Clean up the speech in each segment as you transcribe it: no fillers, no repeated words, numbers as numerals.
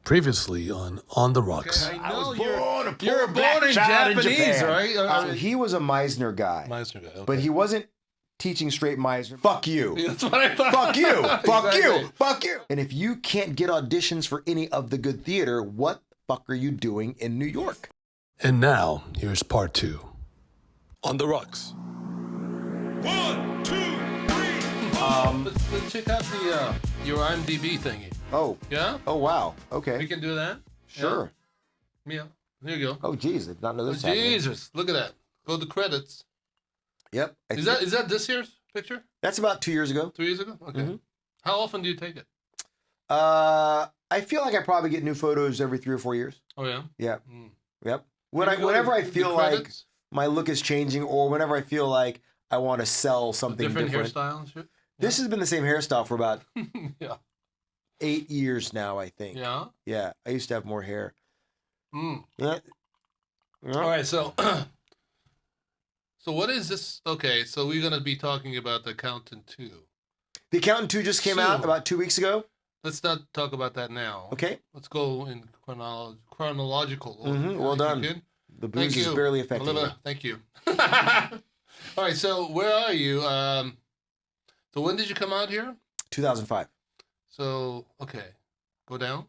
Previously on The Rocks. I I was know born you're born in Japanese, right? He was a Meisner guy, Okay. but he wasn't teaching straight Meisner. Fuck you. That's what I thought. Fuck you. Fuck you. Exactly. Fuck you. And if you can't get auditions for any of the good theater, what the fuck are you doing in New York? And now, here's part 2. On The Rocks. 1, 2, 3. Let's check out the your IMDb thingy. Oh. Yeah? Oh, wow. Okay. We can do that? Sure. Yeah. There you go. Oh, geez. I did not know Oh, this happening. Jesus. Look at that. Go to credits. Yep. Is that this year's picture? That's about 2 years ago. 3 years ago? Okay. Mhm. How often do you take it? I feel like I probably get new photos every 3 or 4 years. Oh, yeah? Yeah. Mm. Yep. You go to Whenever I the feel like credits? my look is changing, or whenever I feel like I want to sell something Different different. hairstyle and shit? This has been the same hairstyle for about Yeah. 8 years now, I think. Yeah? Yeah. I used to have more hair. Mm. Yeah. All right, so so what is this? Okay, so we're gonna be talking about The Accountant 2. The Accountant 2 just came out Soon. about 2 weeks ago. Let's not talk about that now. Okay. Let's go in chronological order. Mhm, well If you done. could. The Thank booze is you. barely affecting me. Thank you. All right, so where are you? So when did you come out here? 2005. So, okay, go down.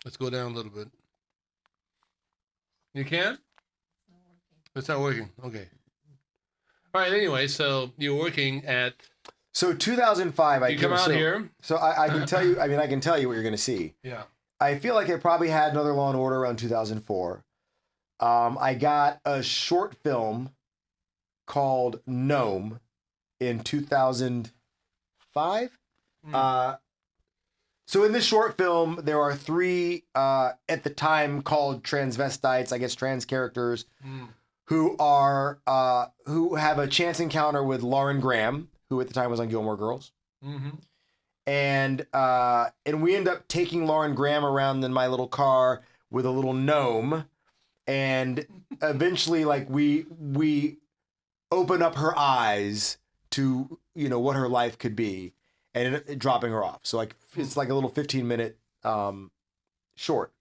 Let's go down a little bit. You can? It's not working. Okay. All right, anyway, so you're working at... So 2005, You come out here. So I can tell you, I can tell you what you're going to see. Yeah. I feel like I probably had another Law & Order around 2004. I got a short film called Gnome in 2005. So in this short film, there are 3, at the time called transvestites, I guess trans characters, who have a chance encounter with Lauren Graham, who at the time was on Gilmore Girls. Mm-hmm. And we end up taking Lauren Graham around in my little car with a little gnome, and eventually, like we open up her eyes to what her life could be, and dropping her off. So like it's like a little 15-minute short.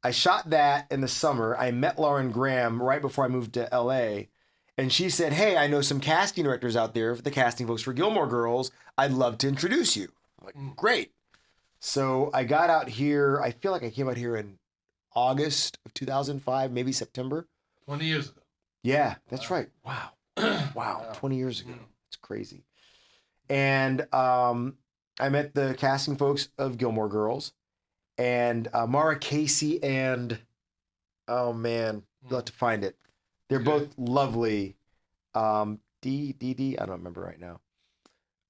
I shot that in the summer. I met Lauren Graham right before I moved to LA. And she said, "Hey, I know some casting directors out there, the casting folks for Gilmore Girls. I'd love to introduce you." I'm like, great. So I got out here. I feel like I came out here in August of 2005, maybe September. 20 years ago. Yeah, that's right. Wow. Wow. 20 years ago. It's crazy. And I met the casting folks of Gilmore Girls, and Mara Casey and, oh man, you'll have to find it. They're both lovely. D, I don't remember right now.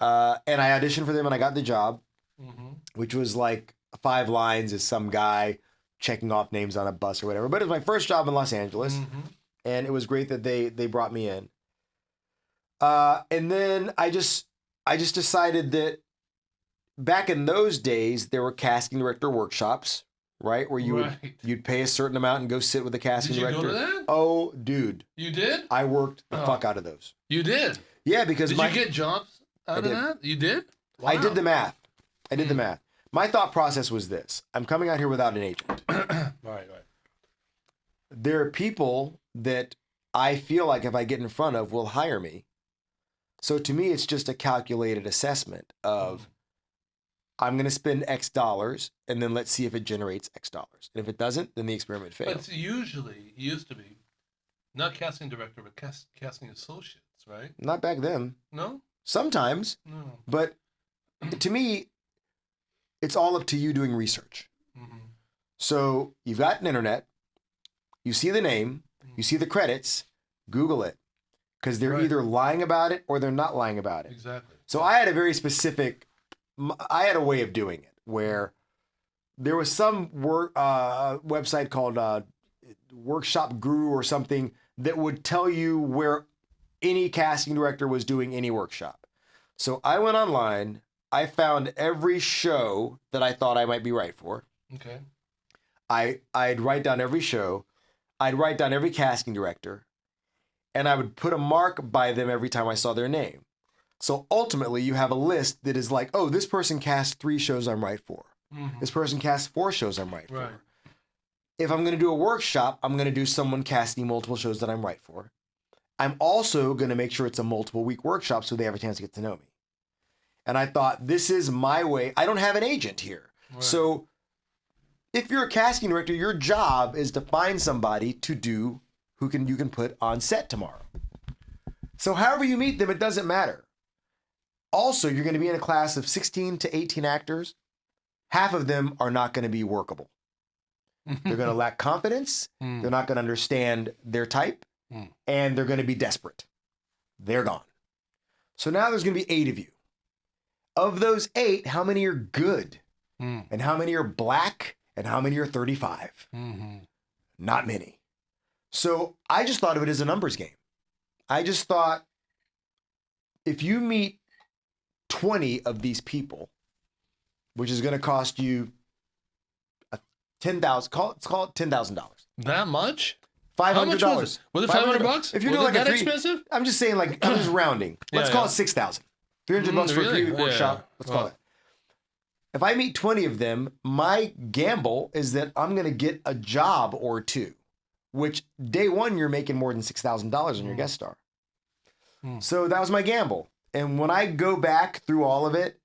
And I auditioned for them and I got the job, which was like 5 lines as some guy checking off names on a bus or whatever. But it was my first job in Los Angeles, and it was great that they brought me in. And then I just decided that back in those days, there were casting director workshops, right? Where you'd pay a certain amount and go sit with the casting director. Did you go to that? Oh, dude. You did? I worked the fuck out of those. You did? Yeah, because Did you get jobs out of did. that? You did? Wow. I did the math. My thought process was this. I'm coming out here without an agent. Right. There are people that I feel like if I get in front of will hire me. So to me, it's just a calculated assessment of I'm going to spend X dollars, and then let's see if it generates X dollars. And if it doesn't, then the experiment fails. But it's usually, it used to be, not casting director, but casting associates, right? Not back then. No? Sometimes. No. But to me, it's all up to you doing research. So you've got an internet, you see the name, you see the credits, Google it. Because they're either lying about it or they're not lying about it. Exactly. So I had a very specific, I had a way of doing it where there was some website called Workshop Guru or something that would tell you where any casting director was doing any workshop. So I went online, I found every show that I thought I might be right for. Okay. I'd write down every show, I'd write down every casting director, and I would put a mark by them every time I saw their name. So ultimately, you have a list that is like, oh, this person cast 3 shows I'm right for. This person cast 4 shows I'm right for. If I'm going to do a workshop, I'm going to do someone casting multiple shows that I'm right for. I'm also going to make sure it's a multiple week workshop so they have a chance to get to know me. And I thought, this is my way. I don't have an agent here. So if you're a casting director, your job is to find somebody to do you can put on set tomorrow. So however you meet them, it doesn't matter. Also, you're going to be in a class of 16 to 18 actors. Half of them are not going to be workable. They're going to lack confidence. They're not going to understand their type. And they're going to be desperate. They're gone. So now there's going to be 8 of you. Of those 8, how many are good? And how many are black? And how many are 35? Not many. So I just thought of it as a numbers game. I just thought, if you meet 20 of these people, which is going to cost you $10,000, call it $10,000. That much? $500. How much was it? Was it $500? If you're was doing like that a 3, expensive? I'm just saying, like, I'm just rounding. Let's call it $6,000. $300 for a 3-week workshop. Let's call it. If I meet 20 of them, my gamble is that I'm going to get a job or 2, which day 1, you're making more than $6,000 on your guest star. So that was my gamble. And when I go back through all of it,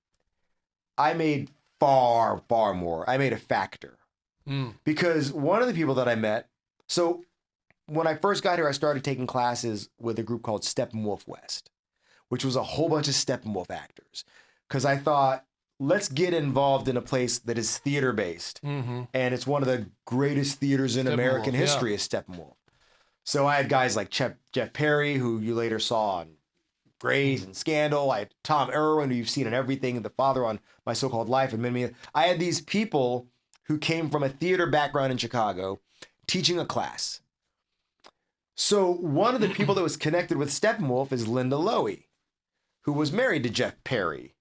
I made far, far more. I made a factor. Because one of the people that I met, so when I first got here, I started taking classes with a group called Steppenwolf West, which was a whole bunch of Steppenwolf actors. Because I thought, let's get involved in a place that is theater-based. And it's one of the greatest theaters in American history is Steppenwolf. So I had guys like Jeff Perry, who you later saw on Grey's and Scandal. I had Tom Irwin, who you've seen in everything, the father on My So-Called Life. And many. I had these people who came from a theater background in Chicago teaching a class. So one of the people that was connected with Steppenwolf is Linda Lowy, who was married to Jeff Perry.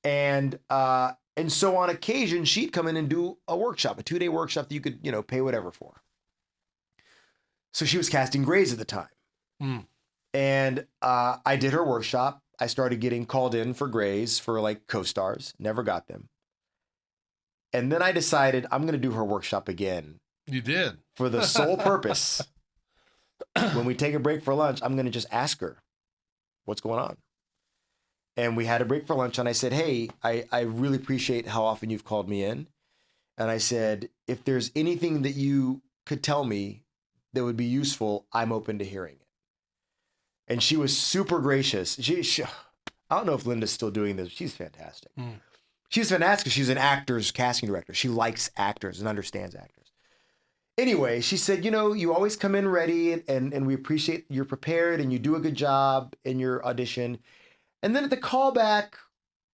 And so on occasion, she'd come in and do a workshop, a 2-day workshop that you could, pay whatever for. So she was casting Grey's at the time. And I did her workshop. I started getting called in for Grey's for like co-stars, never got them. And then I decided I'm going to do her workshop again. You did? For the sole purpose, when we take a break for lunch, I'm going to just ask her, what's going on? And we had a break for lunch, and I said, hey, I really appreciate how often you've called me in. And I said, if there's anything that you could tell me that would be useful, I'm open to hearing it. And she was super gracious. She I don't know if Linda's still doing this. She's fantastic. She's fantastic. She's an actor's casting director. She likes actors and understands actors. Anyway, she said, you always come in ready, and we appreciate you're prepared and you do a good job in your audition. And then at the callback,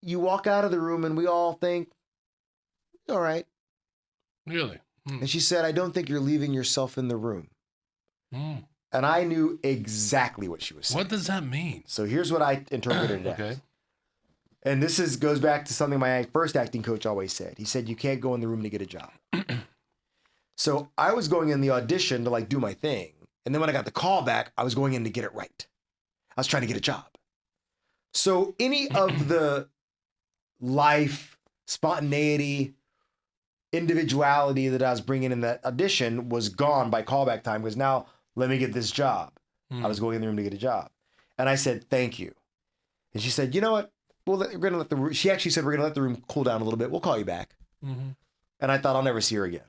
you walk out of the room and we all think, all right. Really? And she said, I don't think you're leaving yourself in the room. And I knew exactly what she was saying. What does that mean? So here's what I interpreted it as. And this goes back to something my first acting coach always said. He said, you can't go in the room to get a job. So I was going in the audition to do my thing. And then when I got the call back, I was going in to get it right. I was trying to get a job. So any of the life, spontaneity, individuality that I was bringing in that audition was gone by callback time, because now let me get this job. I was going in the room to get a job. And I said, thank you. And she said, you know what? She actually said, we're going to let the room cool down a little bit. We'll call you back. And I thought, I'll never see her again.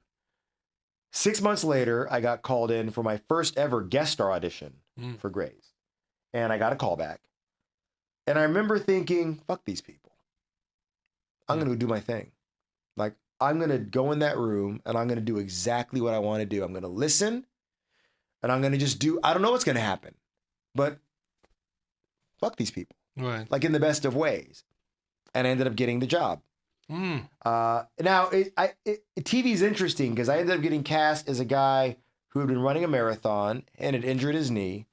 6 months later, I got called in for my first ever guest star audition for Grey's. And I got a call back. And I remember thinking, fuck these people. I'm going to do my thing. I'm going to go in that room and I'm going to do exactly what I want to do. I'm going to listen and I'm going to just I don't know what's going to happen, but fuck these people. Right. In the best of ways. And I ended up getting the job. Now, TV's interesting because I ended up getting cast as a guy who had been running a marathon and had injured his knee.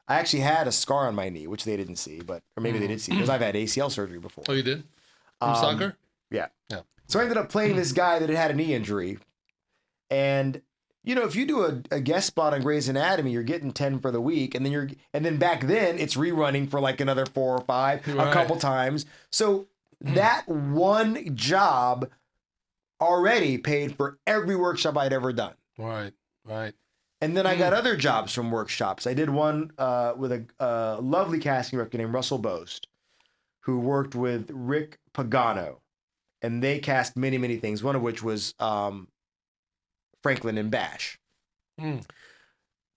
I actually had a scar on my knee, which they didn't see, or maybe they did see, because I've had ACL surgery before. Oh, you did? From soccer? Yeah. Yeah. So I ended up playing this guy that had a knee injury. And if you do a guest spot on Grey's Anatomy, you're getting 10 for the week, and then back then it's rerunning for like another 4 or 5 a couple times. So that one job already paid for every workshop I'd ever done. Right. And then I got other jobs from workshops. I did one with a lovely casting director named Russell Boast, who worked with Rick Pagano, and they cast many, many things. One of which was Franklin and Bash. I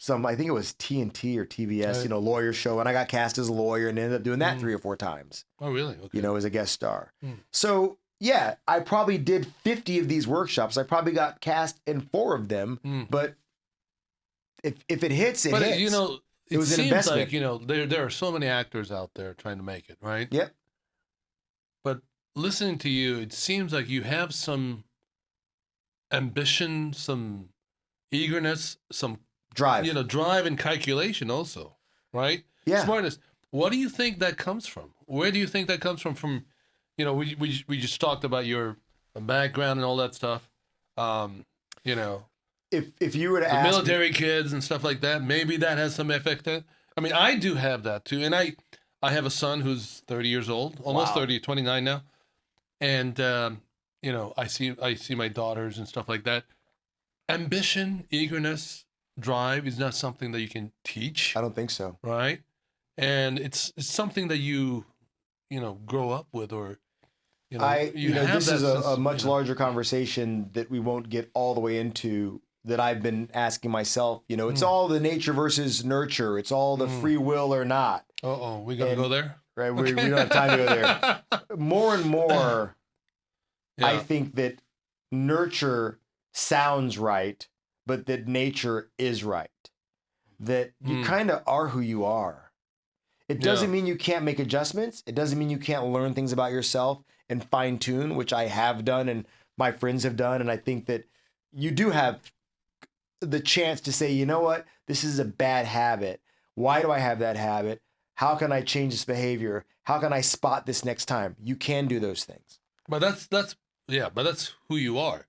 think it was TNT or TBS, lawyer show, and I got cast as a lawyer and ended up doing that 3 or 4 times. Oh, really? Okay. As a guest star. So yeah, I probably did 50 of these workshops. I probably got cast in 4 of them, but if it hits, it hits. It was an seems investment. like, there are so many actors out there trying to make it, right? Yep. But listening to you, it seems like you have some ambition, some eagerness, some drive, drive and calculation also, right? Yeah. Smartness. What do you think that comes from? Where do you think that comes from? We just talked about your background and all that stuff. If you were to the ask military kids and stuff like that, maybe that has some effect. I mean, I do have that too, and I have a son who's 30 years old, almost 30, 29 now, and I see my daughters and stuff like that. Ambition, eagerness, drive is not something that you can teach. I don't think so. Right, and it's something that you grow up with, or this is a much larger conversation that we won't get all the way into, that I've been asking myself. It's all the nature versus nurture. It's all the free will or not. We gonna go there? Right, we don't have time to go there. More and more, I think that nurture sounds right, but that nature is right. That you kind of are who you are. It doesn't mean you can't make adjustments. It doesn't mean you can't learn things about yourself and fine tune, which I have done and my friends have done. And I think that you do have the chance to say, you know what, this is a bad habit. Why do I have that habit? How can I change this behavior? How can I spot this next time? You can do those things. But that's who you are.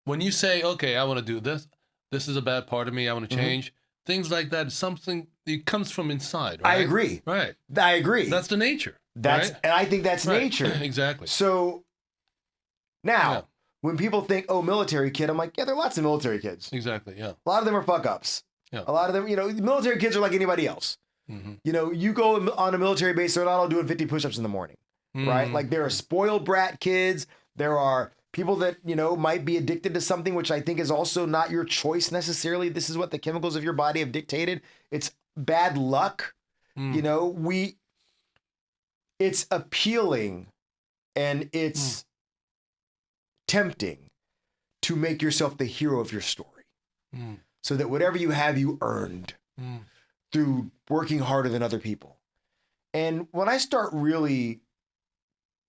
When you say, okay, I want to do this. This is a bad part of me. I want to change. Things like that is something, it comes from inside, right? I agree. Right. I agree. That's the nature. And I think that's nature. Exactly. So now, when people think, military kid, I'm like, yeah, there are lots of military kids. Exactly, yeah. A lot of them are fuck ups. Yeah. A lot of them, military kids are like anybody else. You go on a military base, they're not all doing 50 push-ups in the morning, right? Like, there are spoiled brat kids. There are people that, might be addicted to something, which I think is also not your choice necessarily. This is what the chemicals of your body have dictated. It's bad luck. It's appealing and it's tempting to make yourself the hero of your story. So that whatever you have, you earned through working harder than other people. And when I start really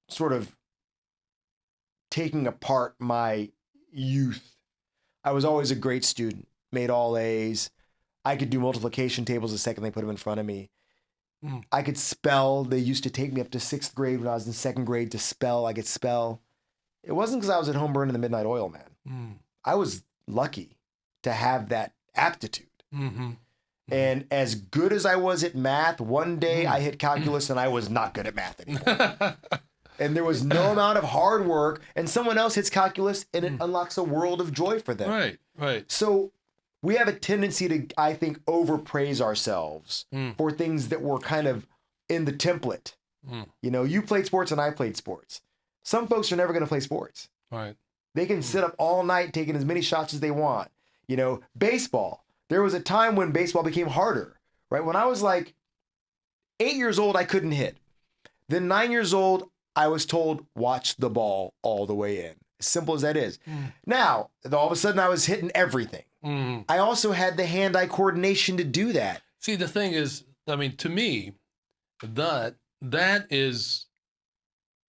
sort of taking apart my youth, I was always a great student, made all A's. I could do multiplication tables the second they put them in front of me. I could spell. They used to take me up to 6th grade when I was in 2nd grade to spell. I could spell. It wasn't because I was at home burning the midnight oil, man. I was lucky to have that aptitude. And as good as I was at math, one day I hit calculus and I was not good at math anymore. And there was no amount of hard work, and someone else hits calculus and it unlocks a world of joy for them. Right. So we have a tendency to, I think, overpraise ourselves for things that were kind of in the template. You played sports and I played sports. Some folks are never going to play sports. Right. They can sit up all night taking as many shots as they want. Baseball. There was a time when baseball became harder, right? When I was like 8 years old, I couldn't hit. Then 9 years old, I was told, watch the ball all the way in. As simple as that is. Now, all of a sudden, I was hitting everything. I also had the hand-eye coordination to do that. See, the thing is, I mean, to me, that is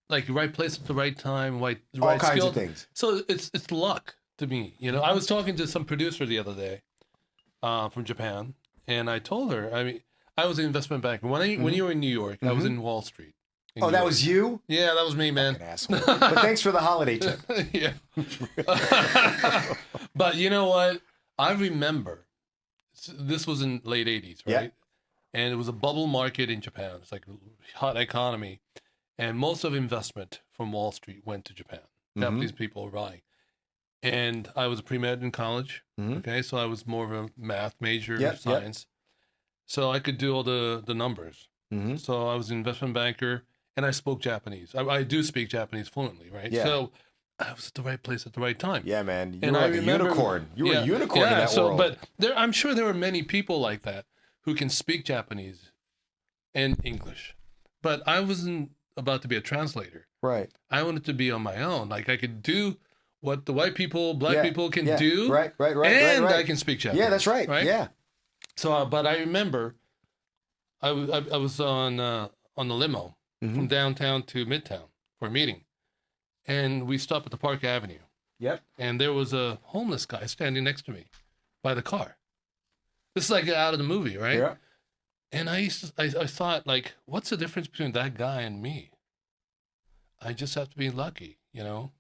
like right place at the right time, right all kinds skill. Of things. So it's luck to me. I was talking to some producer the other day from Japan, and I told her, I mean, I was an investment banker. When you were in New York, I was in Wall Street. That was you? Yeah, that was me, man. Fucking asshole. But thanks for the holiday tip. Yeah. But you know what? I remember this was in late 80s, right? Yeah. And it was a bubble market in Japan. It's like a hot economy. And most of investment from Wall Street went to Japan. Japanese people were buying. And I was a pre-med in college. Okay, so I was more of a math major, science. So I could do all the numbers. So I was an investment banker, and I spoke Japanese. I do speak Japanese fluently, right? Yeah. So I was at the right place at the right time. Yeah, man. You And were I like a remember- unicorn. You were a unicorn in that world. But I'm sure there were many people like that who can speak Japanese and English. But I wasn't about to be a translator. Right. I wanted to be on my own. Like I could do what the white people, black people can do. Right. And I can speak Japanese. Yeah, that's right. Yeah. So, but I remember I was on the limo from downtown to Midtown for a meeting. And we stopped at the Park Avenue. Yep. And there was a homeless guy standing next to me by the car. This is like out of the movie, right? Yeah. And I thought, like, what's the difference between that guy and me? I just have to be lucky, you know?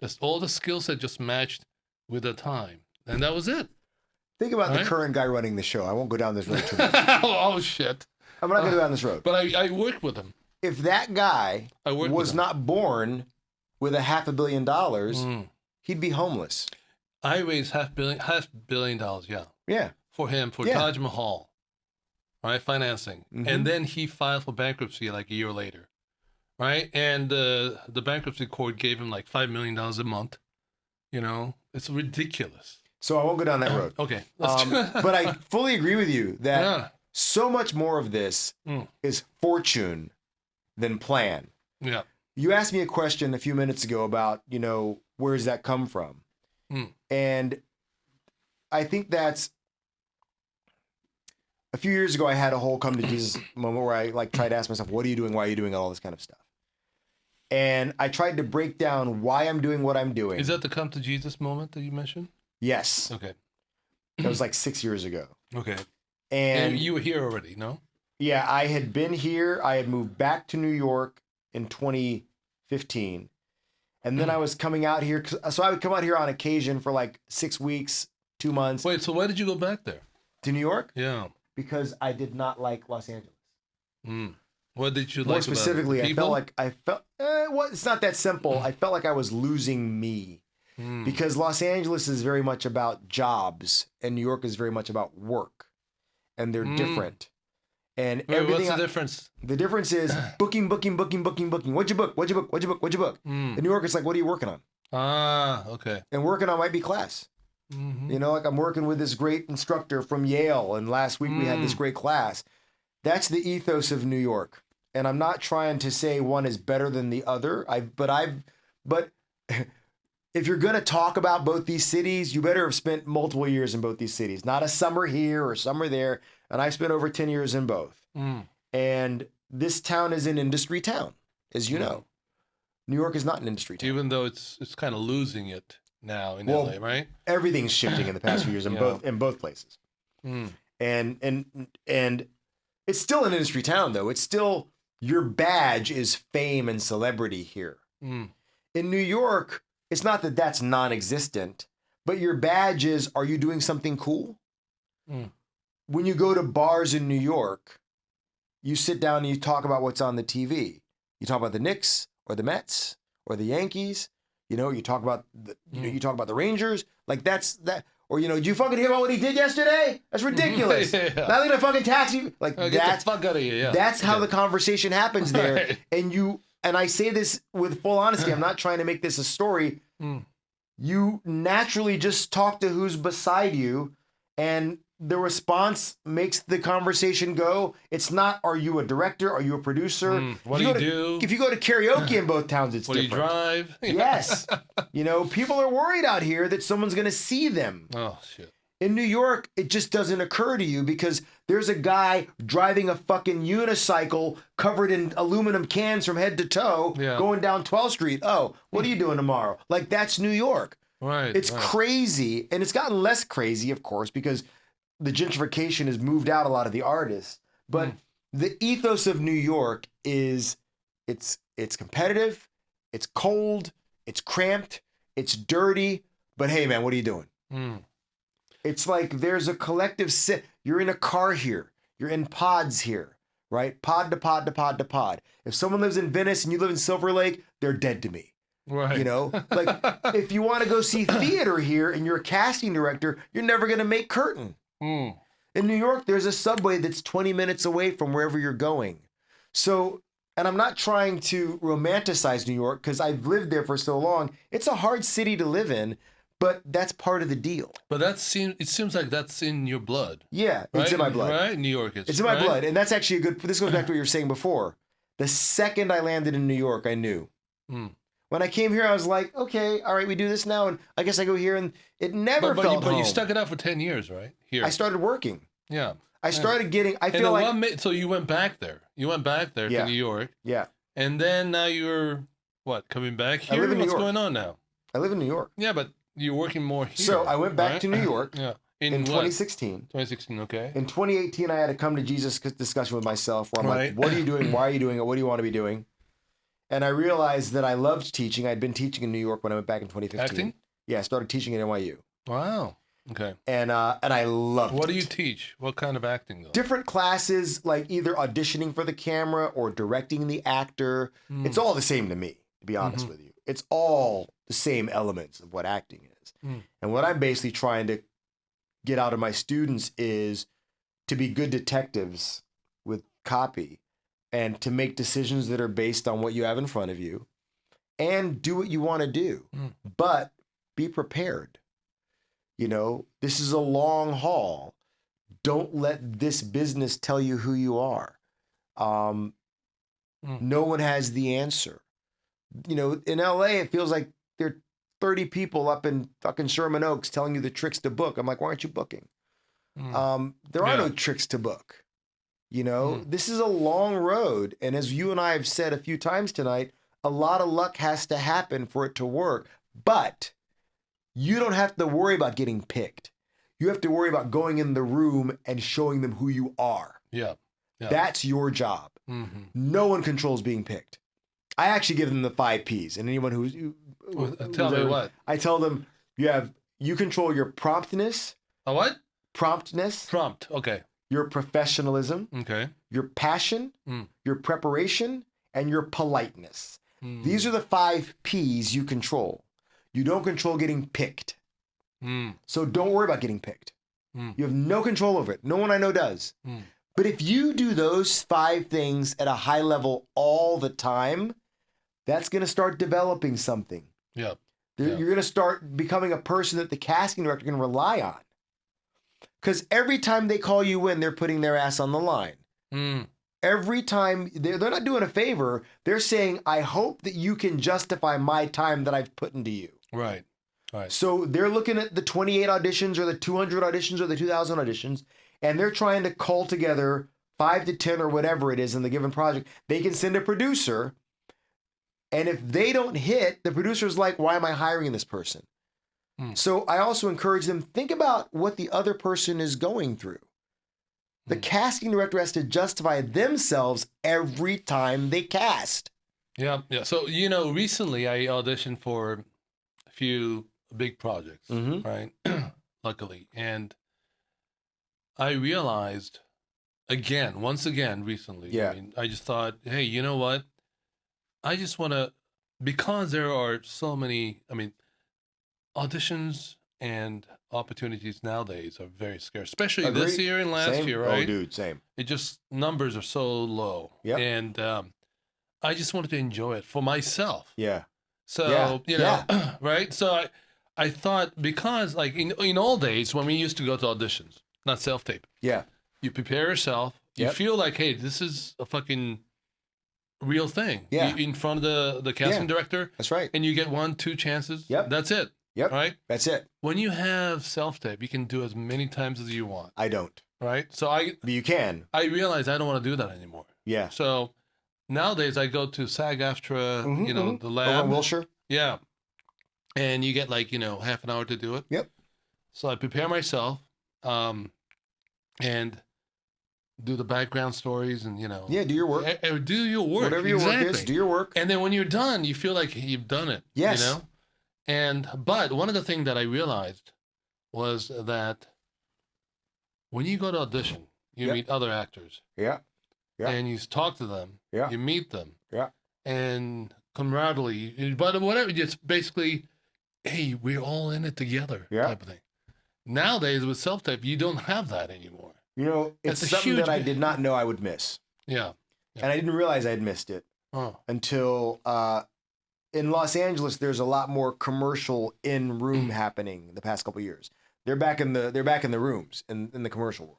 Just all the skill set just matched with the time. And that was it. Think about the current guy running the show. I won't go down this road too much. Oh, shit. I'm not going to go down this road. But I worked with him. If that guy was not born with $500 million, he'd be homeless. I raised $500 million, yeah. Yeah. For him, for Taj Mahal, right? Financing. And then he filed for bankruptcy like a year later, right? And the bankruptcy court gave him like $5 million a month. You know, it's ridiculous. So I won't go down that road. Okay. But I fully agree with you that so much more of this is fortune than plan. Yeah. You asked me a question a few minutes ago about, you know, where does that come from? And I think that's a few years ago, I had a whole come to Jesus moment where I like tried to ask myself, what are you doing? Why are you doing all this kind of stuff? And I tried to break down why I'm doing what I'm doing. Is that the come to Jesus moment that you mentioned? Yes. Okay. That was like 6 years ago. Okay. And you were here already, no? Yeah, I had been here. I had moved back to New York in 2015. And then I was coming out here. So I would come out here on occasion for like 6 weeks, 2 months. Wait, so why did you go back there? To New York? Yeah. Because I did not like Los Angeles. What did you More like specifically, about people? I felt well, it's not that simple. I felt like I was losing me. Because Los Angeles is very much about jobs and New York is very much about work. And they're different. And everything. What's the difference? The difference is booking. What'd you book? In New York, it's like, what are you working on? Ah, okay. And working on might be class. You know, like I'm working with this great instructor from Yale, and last week we had this great class. That's the ethos of New York. And I'm not trying to say one is better than the other. But if you're going to talk about both these cities, you better have spent multiple years in both these cities, not a summer here or summer there. And I've spent over 10 years in both. And this town is an industry town, as you know. New York is not an industry town. Even though it's kind of losing it now in LA, right? Everything's shifting in the past few years in both places. And it's still an industry town, though. It's still, your badge is fame and celebrity here. In New York, it's not that that's non-existent, but your badge is, are you doing something cool? When you go to bars in New York, you sit down and you talk about what's on the TV. You talk about the Knicks or the Mets or the Yankees. You know, you talk about you talk about the Rangers. Like that's that. Or, you know, did you fucking hear about what he did yesterday? That's ridiculous. Not going to fucking taxi. Like Get the fuck out of here. Yeah. That's how the conversation happens there. Right. And I say this with full honesty. I'm not trying to make this a story. You naturally just talk to who's beside you, and the response makes the conversation go. It's not, are you a director? Are you a producer? What do you do? If you go to karaoke in both towns, it's different. Do you drive? Yes. You know, people are worried out here that someone's going to see them. Oh, shit. In New York, it just doesn't occur to you because there's a guy driving a fucking unicycle covered in aluminum cans from head to toe going down 12th Street. Oh, what are you doing tomorrow? Like, that's New York. Right. It's crazy. And it's gotten less crazy, of course, because the gentrification has moved out a lot of the artists. But the ethos of New York is it's competitive, it's cold, it's cramped, it's dirty. But hey, man, what are you doing? It's like there's a collective you're in a car here. You're in pods here, right? Pod to pod to pod to pod. If someone lives in Venice and you live in Silver Lake, they're dead to me. Right. You know, like if you want to go see theater here and you're a casting director, you're never going to make curtain. Mm. In New York, there's a subway that's 20 minutes away from wherever you're going. So, and I'm not trying to romanticize New York because I've lived there for so long. It's a hard city to live in, but that's part of the deal. But it seems like that's in your blood. Yeah, right? It's in my blood. Right? New York is. It's in my blood. And that's actually this goes back to what you were saying before. The second I landed in New York, I knew. Mm. When I came here, I was like, okay, all right, we do this now. And I guess I go here, and it never felt But home. you stuck it out for 10 years, right? Here. I started working. Yeah. I started getting, I feel like. So you went back there. You went back there to New York. Yeah. And then now you're, coming back here? I live in New What's York. going on now? I live in New York. Yeah, but you're working more here. So I went back right? to New York yeah. in 2016. 2016, okay. In 2018, I had a come to Jesus discussion with myself where I'm Right. like, what are you doing? Why are you doing it? What do you want to be doing? And I realized that I loved teaching. I'd been teaching in New York when I went back in 2015. Acting? Yeah, I started teaching at NYU. Wow. Okay. And I loved it. What do you teach? What kind of acting, though? Different classes, like either auditioning for the camera or directing the actor. It's all the same to me, to be honest with you. It's all the same elements of what acting is. And what I'm basically trying to get out of my students is to be good detectives with copy and to make decisions that are based on what you have in front of you and do what you want to do. But be prepared. You know, this is a long haul. Don't let this business tell you who you are. No one has the answer. You know, in LA, it feels like there are 30 people up in fucking Sherman Oaks telling you the tricks to book. I'm like, why aren't you booking? There are no tricks to book. You know, this is a long road. And as you and I have said a few times tonight, a lot of luck has to happen for it to work. But you don't have to worry about getting picked. You have to worry about going in the room and showing them who you are. Yeah. That's your job. No one controls being picked. I actually give them the 5 Ps. And anyone tell me what? I tell them you control your promptness. A what? Promptness. Prompt. Okay. Your professionalism. Okay. Your passion. Your preparation. And your politeness. These are the 5 Ps you control. You don't control getting picked. So don't worry about getting picked. You have no control over it. No one I know does. But if you do those 5 things at a high level all the time, that's going to start developing something. Yeah. You're going to start becoming a person that the casting director can rely on. Because every time they call you in, they're putting their ass on the line. Every time, they're not doing a favor. They're saying, I hope that you can justify my time that I've put into you. Right. So they're looking at the 28 auditions or the 200 auditions or the 2,000 auditions, and they're trying to cull together 5 to 10 or whatever it is in the given project. They can send a producer, and if they don't hit, the producer's like, why am I hiring this person? So I also encourage them, think about what the other person is going through. The casting director has to justify themselves every time they cast. Yeah. So, you know, recently I auditioned for a few big projects, right? Luckily. And I realized once again, recently, I just thought, hey, you know what? I just want to, because there are so many, auditions and opportunities nowadays are very scarce, especially this year and last year, right? Oh, dude, same. It just, numbers are so low. Yep. And I just wanted to enjoy it for myself. Yeah. So, you know, right? So I thought, because like in old days when we used to go to auditions, not self-tape. Yeah. You prepare yourself. You feel like, hey, this is a fucking real thing. Yeah. In front of the casting director. That's right. And you get 1, 2 chances. Yep. That's it. Yep. Right? That's it. When you have self-tape, you can do as many times as you want. I don't. Right? So But you can. I realize I don't want to do that anymore. Yeah. So nowadays I go to SAG-AFTRA, you know, the lab. Over in Wilshire? Yeah. And you get like, you know, half an hour to do it. Yep. So I prepare myself and do the background stories and, you know. Yeah, do your work. Do your work. Whatever your work is, do your work. And then when you're done, you feel like you've done it. Yes. You know? But one of the things that I realized was that when you go to audition, you meet other actors. Yeah. Yeah. And you talk to them. Yeah. You meet them. Yeah. And camaraderie, but whatever, it's basically, hey, we're all in it together type of thing. Nowadays with self-tape, you don't have that anymore. You know, it's something that I did not know I would miss. Yeah. And I didn't realize I'd missed it until in Los Angeles, there's a lot more commercial in-room happening the past couple of years. They're back in the rooms in the commercial world.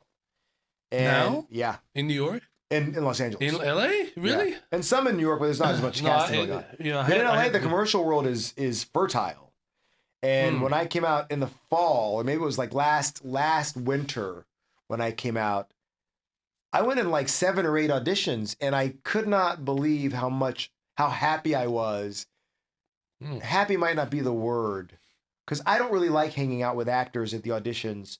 And, now? Yeah. In New York? In Los Angeles. In LA? Really? Yeah. And some in New York, but there's not as much casting going on. Yeah, but in LA, the commercial world is fertile. And when I came out in the fall, or maybe it was like last winter when I came out, I went in like 7 or 8 auditions, and I could not believe how happy I was. Happy might not be the word, because I don't really like hanging out with actors at the auditions.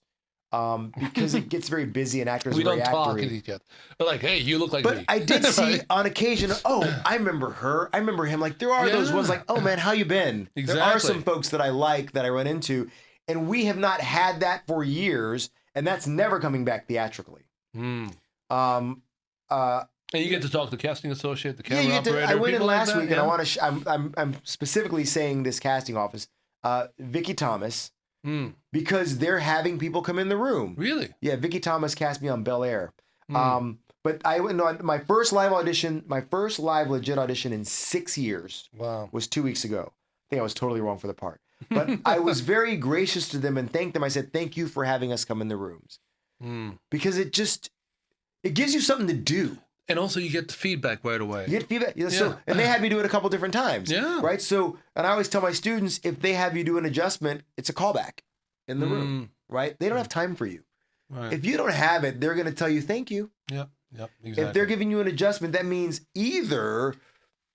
Because it gets very busy and actors are very actory. We don't talk to each other. They're like, hey, you look like me. But I did see on occasion, I remember her. I remember him. Like, there are those ones like, oh, man, how you been? Exactly. There are some folks that I like that I run into. And we have not had that for years. And that's never coming back theatrically. And you get to talk to the casting associate, the camera operator. I went in last week, and I want to. I'm specifically saying this casting office, Vicky Thomas, because they're having people come in the room. Really? Yeah, Vicky Thomas cast me on Bel Air. But I went on my first live legit audition in 6 years. Wow. Was 2 weeks ago. I think I was totally wrong for the part. But I was very gracious to them and thanked them. I said, thank you for having us come in the rooms. Because it gives you something to do. And also you get the feedback right away. You get feedback. Yeah. So, and they had me do it a couple different times. Yeah. Right? So, and I always tell my students, if they have you do an adjustment, it's a callback in the room. Right? They don't have time for you. Right. If you don't have it, they're going to tell you, thank you. Yep, exactly. If they're giving you an adjustment, that means even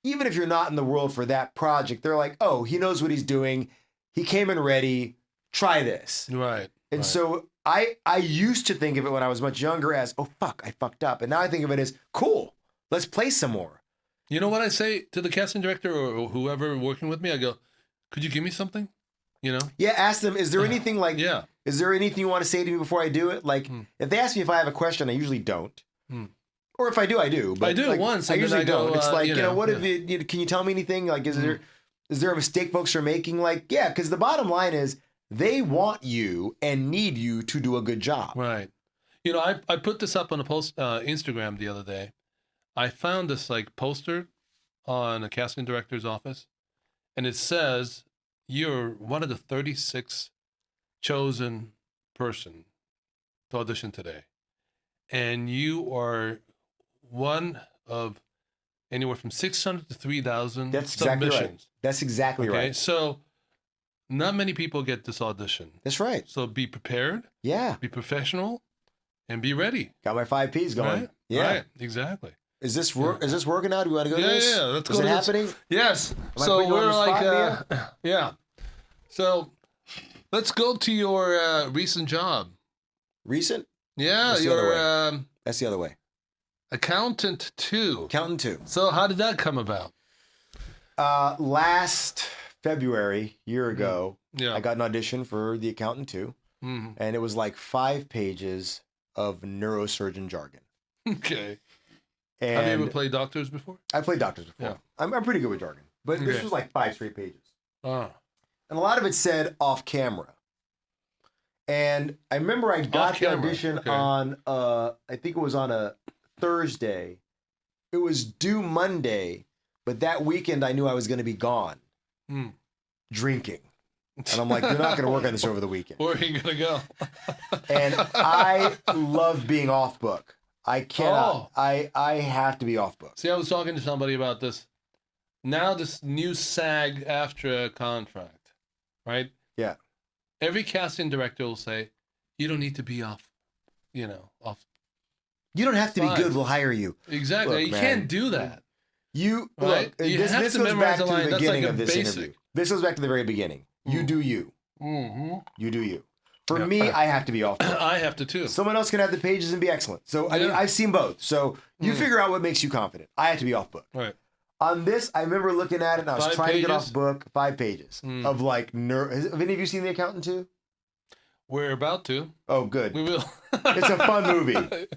if you're not in the world for that project, they're like, oh, he knows what he's doing. He came in ready. Try this. Right. And so I used to think of it when I was much younger as, oh, fuck, I fucked up. And now I think of it as, cool, let's play some more. You know what I say to the casting director or whoever working with me? I go, could you give me something? You know? Yeah, ask them, is there anything is there anything you want to say to me before I do it? Like, if they ask me if I have a question, I usually don't. Or if I do, I do. But I do it once. I usually don't. It's like, what if you can you tell me anything? Like, is there a mistake folks are making? Like, yeah, because the bottom line is they want you and need you to do a good job. Right. You know, I put this up on a post Instagram the other day. I found this like poster on a casting director's office, and it says you're one of the 36 chosen person to audition today, and you are one of anywhere from 600 to 3,000 That's submissions. Exactly right. That's exactly right. So not many people get this audition. That's right. So be prepared. Yeah. Be professional, and be ready. Got my 5 Ps going. Right? Yeah. Right. Exactly. Is this working out? Do we want to go to this? Yeah. Let's go. Is it happening? Yes. So we're like, yeah. So let's go to your recent job. Recent? Yeah. That's the other way. Accountant 2. Accountant 2. So how did that come about? Last February, year ago, Yeah. I got an audition for the Accountant 2, and it was like 5 pages of neurosurgeon jargon. Okay. And have you ever played doctors before? I played doctors before. Yeah. I'm pretty good with jargon, but this was like 5 straight pages. And a lot of it said off camera. And I remember I got the audition on, I think it was on a Thursday. It was due Monday, but that weekend I knew I was going to be gone drinking. And I'm like, you're not going to work on this over the weekend. Where are you going to go? And I love being off book. I cannot. I have to be off book. See, I was talking to somebody about this. Now this new SAG-AFTRA contract, right? Yeah. Every casting director will say, you don't need to be off. You don't have to be good. We'll hire you. Exactly. Look, you man, can't do that. You right? Look. You this have this to goes memorize back the line. to the That's beginning like of this basic. interview. This goes back to the very beginning. You do you. You do you. For me, I have to be off book. I have to too. Someone else can have the pages and be excellent. So I mean, I've seen both. So you figure out what makes you confident. I have to be off book. Right. On this, I remember looking at it and I was 5 trying to get pages? off book. 5 pages of like have any of you seen The Accountant 2? We're about to. Oh, good. We will. It's a fun movie.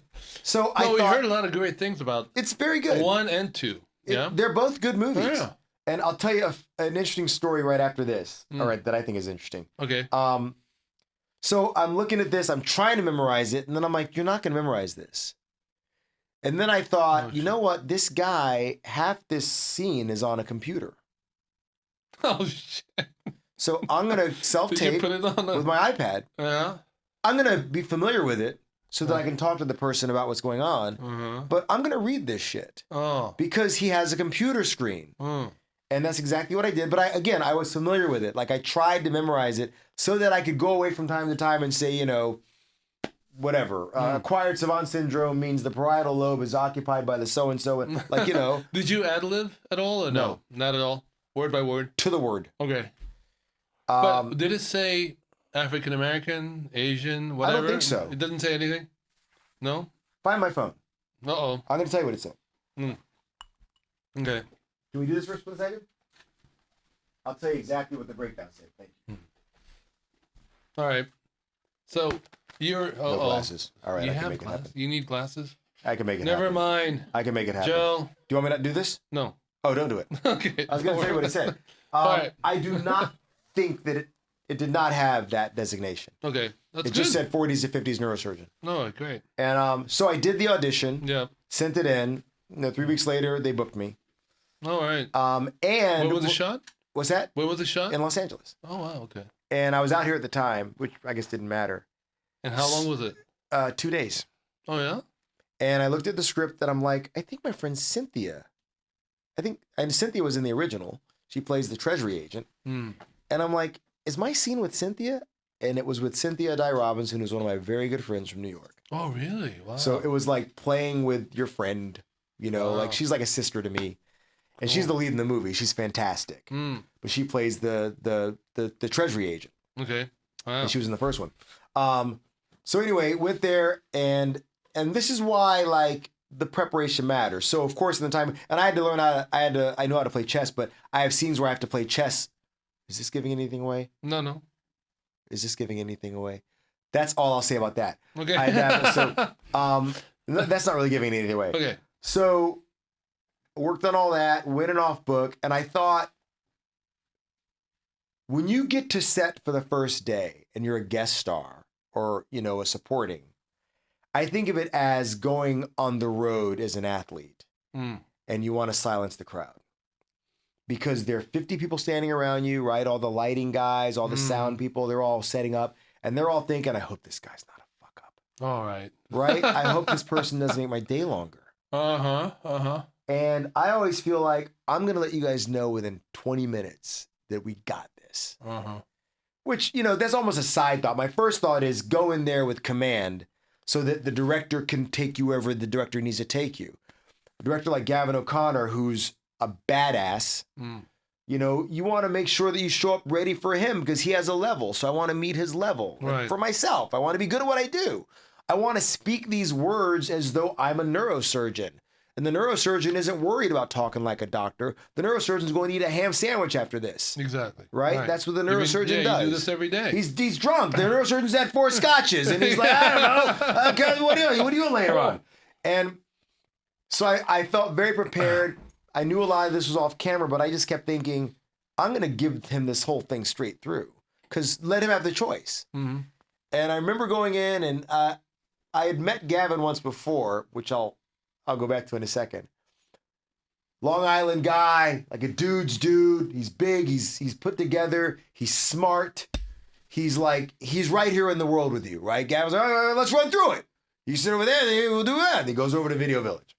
So I we thought heard a lot of great things about it's very good. 1 and 2. Yeah, they're both good movies. Yeah. And I'll tell you an interesting story right after this. All right, that I think is interesting. Okay. So I'm looking at this. I'm trying to memorize it, and then I'm like, "You're not going to memorize this." And then I thought, you know what? This guy, half this scene is on a computer. Oh shit! So I'm gonna self-tape put it on with my iPad. Yeah. I'm gonna be familiar with it so that I can talk to the person about what's going on. But I'm gonna read this shit because he has a computer screen, and that's exactly what I did. But I was familiar with it. Like I tried to memorize it so that I could go away from time to time and say, whatever. Acquired savant syndrome means the parietal lobe is occupied by the so and so, and Did you ad-lib at all or no? Not at all. Word by word. To the word. Okay. But did it say African American, Asian, whatever? I don't think so. It doesn't say anything? No? Find my phone. Uh-oh. I'm going to tell you what it said. Okay. Can we do this for a second? I'll tell you exactly what the breakdown said. Thank you. All right. So, you're... No glasses. All right, you I can have make it happen. You need glasses? I can make it Never happen. mind. I can make it happen. Joe. Do you want me to do this? No. Oh, don't do it. Okay. I was going to tell you what it said. All right. I do not think that it did not have that designation. Okay. That's It good. just said 40s to 50s neurosurgeon. No, great. And so I did the audition. Yeah. Sent it in. 3 weeks later, they booked me. All right. And where was the shot? What's that? Where was the shot? In Los Angeles. Oh, wow. Okay. And I was out here at the time, which I guess didn't matter. And how long was it? 2 days. Oh, yeah? And I looked at the script and I'm like, I think my friend Cynthia, and Cynthia was in the original. She plays the Treasury agent. And I'm like, is my scene with Cynthia? And it was with Cynthia Dye Robinson, who's one of my very good friends from New York. Oh, really? Wow. So it was like playing with your friend, like she's like a sister to me. And she's the lead in the movie. She's fantastic. But she plays the Treasury agent. Okay. Wow. And she was in the first one. So anyway, went there and this is why like the preparation matters. So of course in the time, and I had to learn I know how to play chess, but I have scenes where I have to play chess. Is this giving anything away? No. Is this giving anything away? That's all I'll say about that. Okay. That's not really giving anything away. Okay. So worked on all that, went an off book, and I thought when you get to set for the first day and you're a guest star or, a supporting, I think of it as going on the road as an athlete and you want to silence the crowd. Because there are 50 people standing around you, right? All the lighting guys, all the sound people, they're all setting up and they're all thinking, I hope this guy's not a fuck up. All right. Right? I hope this person doesn't make my day longer. And I always feel like I'm going to let you guys know within 20 minutes that we got this. Which, that's almost a side thought. My first thought is go in there with command so that the director can take you wherever the director needs to take you. A director like Gavin O'Connor, who's a badass, you want to make sure that you show up ready for him because he has a level. So I want to meet his level. Right. For myself, I want to be good at what I do. I want to speak these words as though I'm a neurosurgeon. And the neurosurgeon isn't worried about talking like a doctor. The neurosurgeon's going to eat a ham sandwich after this. Exactly. Right? That's what the neurosurgeon does. You do this every day. He's drunk. The neurosurgeon's had 4 scotches. And he's like, I don't know. Okay, what are you laying on? And so I felt very prepared. I knew a lot of this was off camera, but I just kept thinking, I'm going to give him this whole thing straight through. Because let him have the choice. And I remember going in and I had met Gavin once before, which I'll go back to in a second. Long Island guy, like a dude's dude. He's big. He's put together. He's smart. He's right here in the world with you, right? Gavin's like, all right, let's run through it. You sit over there, then we'll do that. And he goes over to Video Village.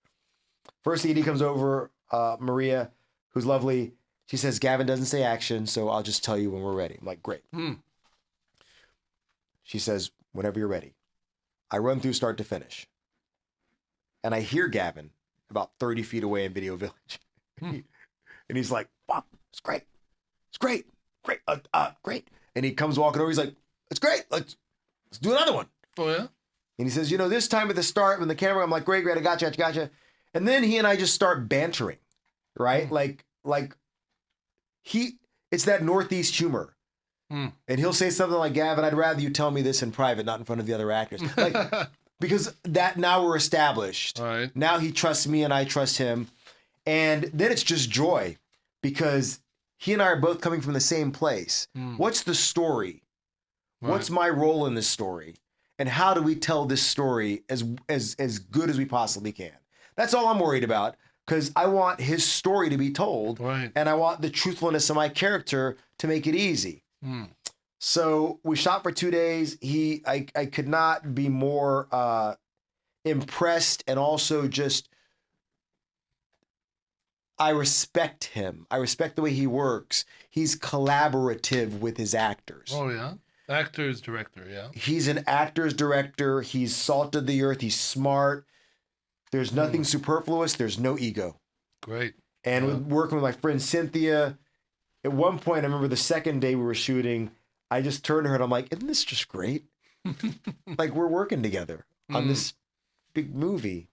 First AD comes over, Maria, who's lovely. She says, Gavin doesn't say action, so I'll just tell you when we're ready. I'm like, great. She says, whenever you're ready. I run through start to finish. And I hear Gavin about 30 feet away in Video Village. And he's like, wow, it's great. It's great. Great. Great. And he comes walking over. He's like, it's great. Let's do another one. Oh, yeah? And he says, this time at the start when the camera, I'm like, great, I gotcha. And then he and I just start bantering, right? Like it's that Northeast humor. And he'll say something like, Gavin, I'd rather you tell me this in private, not in front of the other actors. Like, because that now we're established. Right. Now he trusts me and I trust him. And then it's just joy because he and I are both coming from the same place. What's the story? Right. What's my role in this story? And how do we tell this story as good as we possibly can? That's all I'm worried about because I want his story to be told. Right. And I want the truthfulness of my character to make it easy. So we shot for 2 days. I could not be more impressed, and also just I respect him. I respect the way he works. He's collaborative with his actors. Oh yeah, actors, director. Yeah. He's an actor's director. He's salt of the earth. He's smart. There's nothing superfluous. There's no ego. Great. And with working with my friend Cynthia, at one point, I remember the second day we were shooting, I just turned to her and I'm like, isn't this just great? Like, we're working together on this big movie.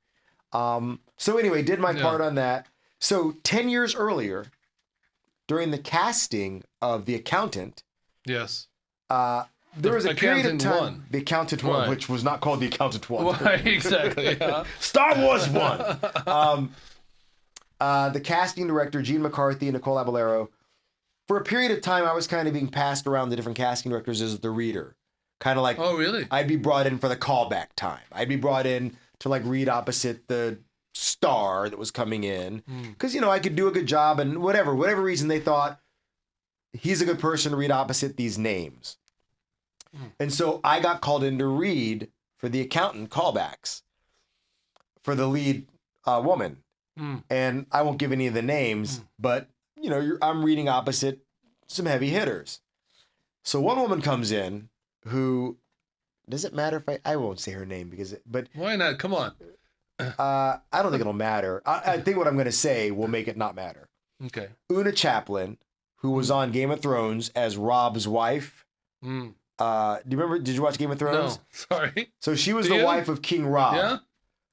So anyway, did my part on that. So 10 years earlier, during the casting of The Accountant, yes, there was a period of time, One. The Accountant 1, Right. which was not called The Accountant 1. Right, exactly. Yeah. Star Wars 1. The casting director, Gene McCarthy and Nicole Abellero, for a period of time, I was kind of being passed around the different casting directors as the reader. Kind of like, Oh, really? I'd be brought in for the callback time. I'd be brought in to like read opposite the star that was coming in. Because, I could do a good job and whatever reason they thought, he's a good person to read opposite these names. And so I got called in to read for The Accountant callbacks for the lead woman. And I won't give any of the names, but I'm reading opposite some heavy hitters. So one woman comes in who, does it matter if I won't say her name but Why not? Come on. I don't think it'll matter. I think what I'm going to say will make it not matter. Okay. Una Chaplin, who was on Game of Thrones as Rob's wife. Do you remember? Did you watch Game of Thrones? No, sorry. So she was Do the you? wife of King Rob. Yeah.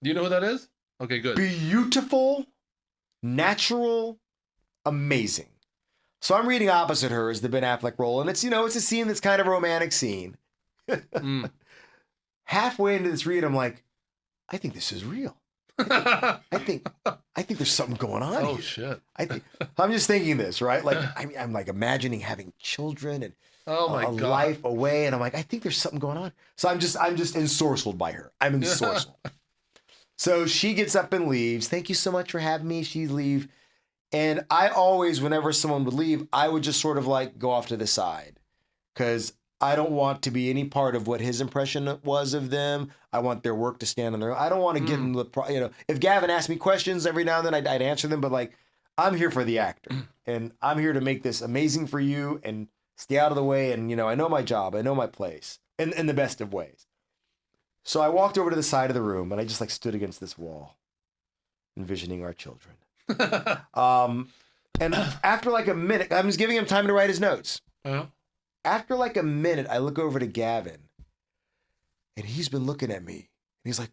Do you know who that is? Okay, good. Beautiful, natural, amazing. So I'm reading opposite her as the Ben Affleck role, and it's it's a scene that's kind of a romantic scene. Halfway into this read, I'm like, I think this is real. I think there's something going on Oh here. shit. I'm just thinking this, right? Like I'm like imagining having children and Oh my a God. life away, and I'm like, I think there's something going on. So I'm just ensorcelled by her. I'm ensorcelled. So she gets up and leaves. Thank you so much for having me. She leave. And I always, whenever someone would leave, I would just sort of like go off to the side because I don't want to be any part of what his impression was of them. I want their work to stand on their own. I don't want to get in the, if Gavin asked me questions every now and then, I'd answer them. But like, I'm here for the actor and I'm here to make this amazing for you and stay out of the way. And, I know my job. I know my place in the best of ways. So I walked over to the side of the room and I just like stood against this wall, envisioning our children. And after like a minute, I'm just giving him time to write his notes. After like a minute, I look over to Gavin and he's been looking at me and he's like,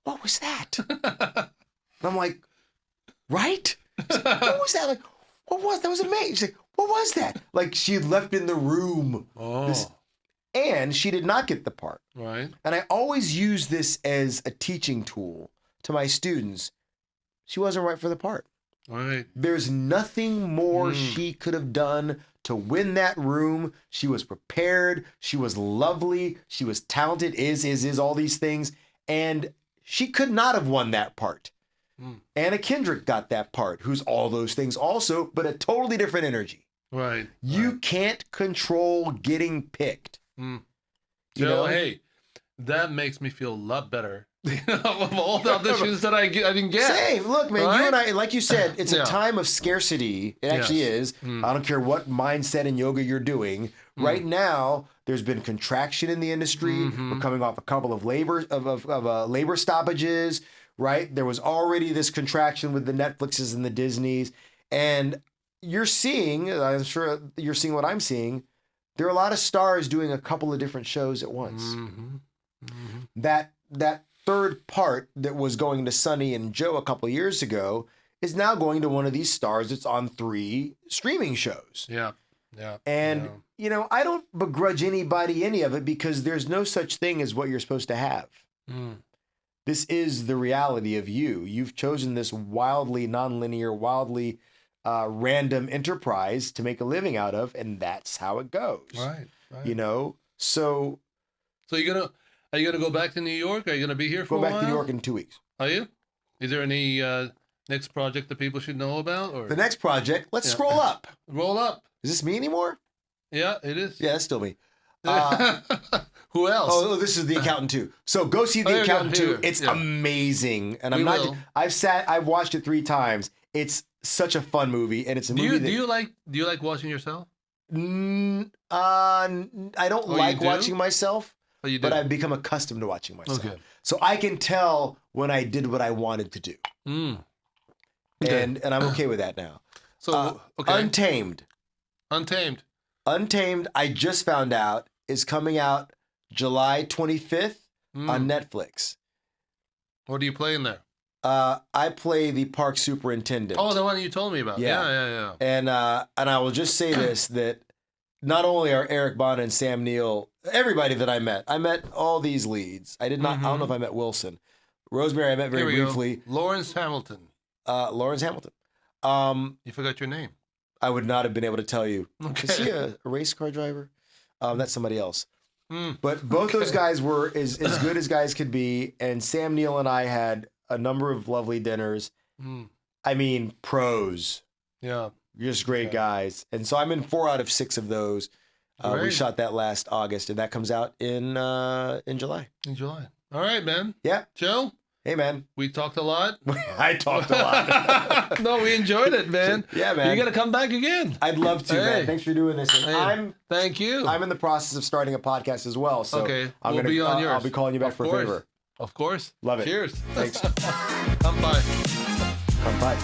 what was that? And I'm like, right? Like, what was that? Like, that was amazing. She's like, what was that? Like she had left in the room. And she did not get the part. Right. And I always use this as a teaching tool to my students. She wasn't right for the part. Right. There's nothing more she could have done to win that room. She was prepared. She was lovely. She was talented, is all these things. And she could not have won that part. Anna Kendrick got that part, who's all those things also, but a totally different energy. Right. You can't control getting picked. Joe, hey, that makes me feel a lot better. Of all the auditions that I didn't get. Same. Look, man, Right? you and I, like you said, it's a time of scarcity. It actually is. I don't care what mindset and yoga you're doing. Right now, there's been contraction in the industry. We're coming off a couple of labor stoppages. Right? There was already this contraction with the Netflixes and the Disneys, and you're seeing. I'm sure you're seeing what I'm seeing. There are a lot of stars doing a couple of different shows at once. That third part that was going to Sonny and Joe a couple of years ago is now going to one of these stars that's on 3 streaming shows. Yeah. Yeah. And, yeah. you know, I don't begrudge anybody any of it because there's no such thing as what you're supposed to have. Mm. This is the reality of you. You've chosen this wildly nonlinear, wildly random enterprise to make a living out of, and that's how it goes. Right. You know, so are you gonna go back to New York? Are you gonna be here for go a back while? to New York in 2 weeks. Are you? Is there any next project that people should know about? Or The next project, let's scroll up. roll up? Is this me anymore? Yeah, it is. Yeah, that's still me. Who else? Oh, this is The Accountant 2. So go see The Accountant 2. It's amazing. And We will. I've watched it 3 times. It's such a fun movie, and it's a movie do you like watching yourself? I don't Oh, like you do? watching myself, Oh, you do. but I've become accustomed to watching myself. Okay. So I can tell when I did what I wanted to do. Mm. Okay. And I'm okay with that now. So okay. Untamed. Untamed. I just found out is coming out July 25th on Netflix. What are you playing there? I play the park superintendent. Oh, the one you told me about. Yeah. And I will just say this, that not only are Eric Bana and Sam Neill, everybody that I met all these leads. I did not, I don't know if I met Wilson. Rosemary I met very briefly. Go. Lawrence Hamilton. Lawrence Hamilton. You forgot your name. I would not have been able to tell you. Okay. Is he a race car driver? That's somebody else. Mm. But both those guys were as good as guys could be. And Sam Neill and I had a number of lovely dinners. Mm. I mean, pros. Yeah. Just great guys. And so I'm in 4 out of 6 of those. We Great. shot that last August, and that comes out in July. In July. All right, man. Yeah. Joe, Hey, man. we talked a lot. I talked a lot. No, we enjoyed it, man. Yeah, man. You got to come back again. I'd love to, Hey. man. Thanks for doing this. And Hey, thank you. I'm in the process of starting a podcast as well. So Okay, I'm we'll gonna, be on yours. I'll be calling you back Of for a course. favor. Of course. Love it. Cheers. Thanks. Come by. Come by.